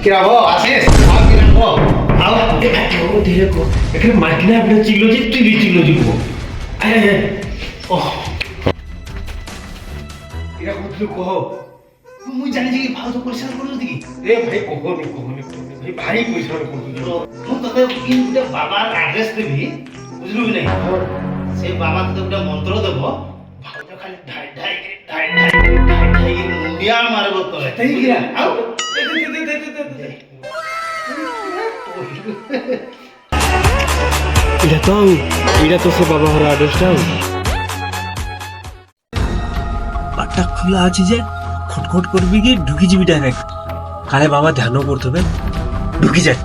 কিরাবো আছিস আর কিরাবো আও ও দেখো এখানে মাইকনা আপনি চিল্লো জি তুই চিল্লো জিবো আয় আয় ও কিরা কতলু কহ মুই জানি যে ভালো তো পরিষ্কার করছ দিকি এ ভাই কহনি ভাই ভাই পরিষ্কার করছ মুই তোতে কিন্তু বাবার অ্যাড্রেস দেবি বুঝলু কি নাই সে বাবা তোতে একটা মন্ত্র দেব ভালো খালি ঢাই ঢাই ঢাই ঢাই ঢাই ঢাই মুন্ডিয়া মারব তোরে তাই কিরা আও এটা তো সে বাবা হওয়ার আদেশটাও পাটটা খোলা আছে যে খটখট করবি কি ঢুকি যাবি ডাইরেক্ট কালে বাবা ধ্যানও করতে হবে ঢুকি যায়